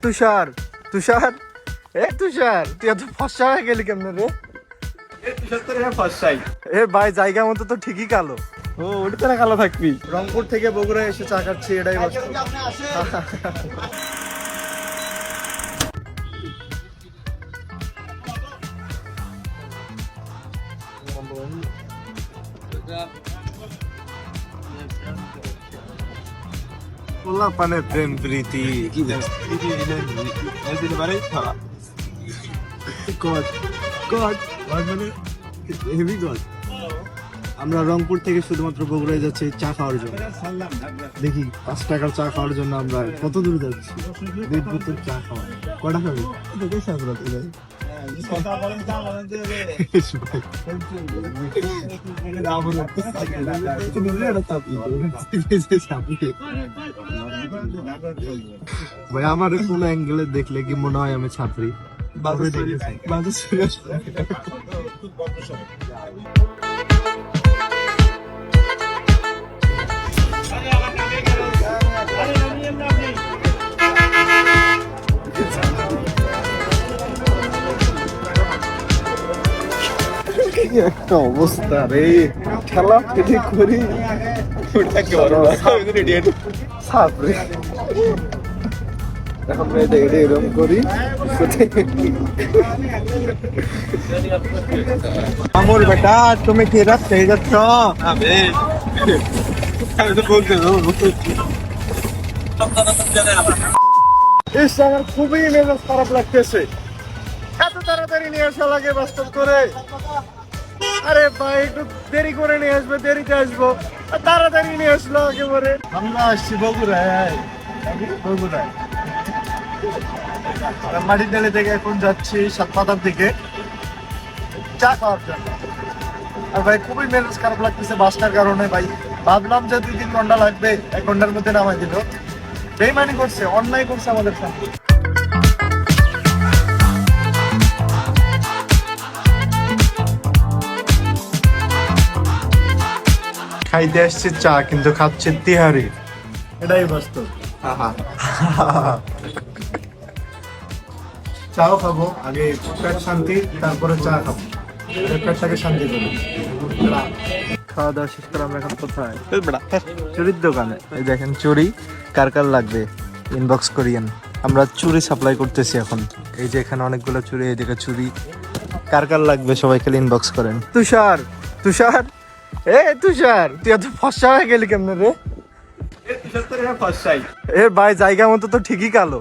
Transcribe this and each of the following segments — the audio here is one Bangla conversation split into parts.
তুষার তুষার তুষার তুই এত ফসা হয়ে গেলি কেমন রে? এ ভাই জায়গা মতো তো ঠিকই কালো। ও ওটা তারা কালো থাকবি। রংপুর থেকে বগুড়া এসে চা খাচ্ছি, এটাই বাস্তব। পানের প্রেম প্রীতি আমরা রংপুর থেকে শুধুমাত্র বগুড়ায় যাচ্ছি চা খাওয়ার জন্য। দেখি 5 টাকার চা খাওয়ার জন্য আমরা কত দূর যাচ্ছি। 2 বোতল চা খাওয়া কটা খাবি? ভাই আমার কোন অ্যাঙ্গেলে দেখলে কি মনে হয় আমি ছাত্রী? একটা অবস্থা রে, খেলা ফেলে করি এখন এরকম করি। আমর বেটা তুমি কি রাত খেয়ে যাচ্ছ? আমার খুবই মেজাজ খারাপ লাগতেছে। এত তাড়াতাড়ি নিয়ে আসা লাগে বাস্তব করে। আরে ভাই একটু দেরি করে নিয়ে আসবে, দেরিতে আসবো, তাড়াতাড়ি নিয়ে আসলো একেবারে। আমরা আসছি বগুড়ায়। মাটির ডালি থেকে এখন যাচ্ছি সাতপাতার দিকে চা খাওয়ার জন্য। আর ভাই খুবই মেজাজ খারাপ লাগতেছে বাসটার কারণে। ভাই ভাবলাম যে 2-3 ঘন্টা লাগবে, 1 ঘন্টার মধ্যে নামাই দিল। বেইমানি করছে, অন্যায় করছে আমাদের সাথে। খাইতে আসছি চা, কিন্তু খাচ্ছি তিহারি। এটাই বাস্তব। চাও খাবো, আগে পেট শান্তি, তারপরে চা খাবো। পেটটাকে শান্তি করবো। খাওয়া দাওয়া শেষ করে আমরা এখন কোথায়? চুরির দোকানে। এই দেখেন চুরি কার কার লাগবে ইনবক্স করিয়েন। আমরা চুরি সাপ্লাই করতেছি এখন। এই যে এখানে অনেকগুলো চুরি, এই দিকে চুরি। কার কার লাগবে সবাই খালি ইনবক্স করেন। তুষার তুষার তুষার তুই এত ফসা হয়ে গেলি কেমন রে? এ ভাই জায়গা মতো তো ঠিকই কালো।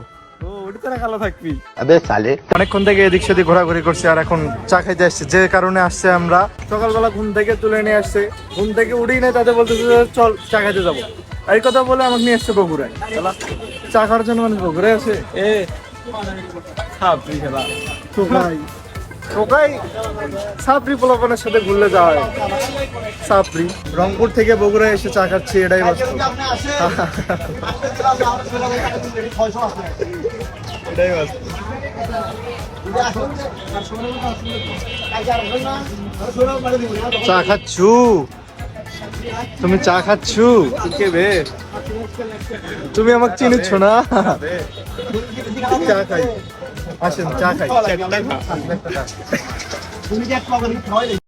অনেকক্ষণ থেকে এদিক সেদিক ঘোরাঘুরি করছে, আর এখন চা খাইতে আসছে। যে কারণে আসছে, আমরা সকালবেলা ঘুম থেকে তুলে নিয়ে আসছে, ঘুম থেকে উঠেই নেই, তাদের বলতেছে চল চা খাইতে যাবো। এই কথা বলে আমাকে নিয়ে আসছে বগুড়ায়। চা খাওয়ার জন্য মানুষ বগুড়ায় আছে। সাপড়ি পোলাপানের সাথে ঘুরলে যাওয়া হয়। সাপড়ি রংপুর থেকে বগুড়ায় এসে চা খাচ্ছি, এটাই বাস্তব। চা খাচ্ছু? তুমি চা খাচ্ছু? তুমি আমাকে চিনিচ্ছ না? চা খাই, আসেন চা খাই।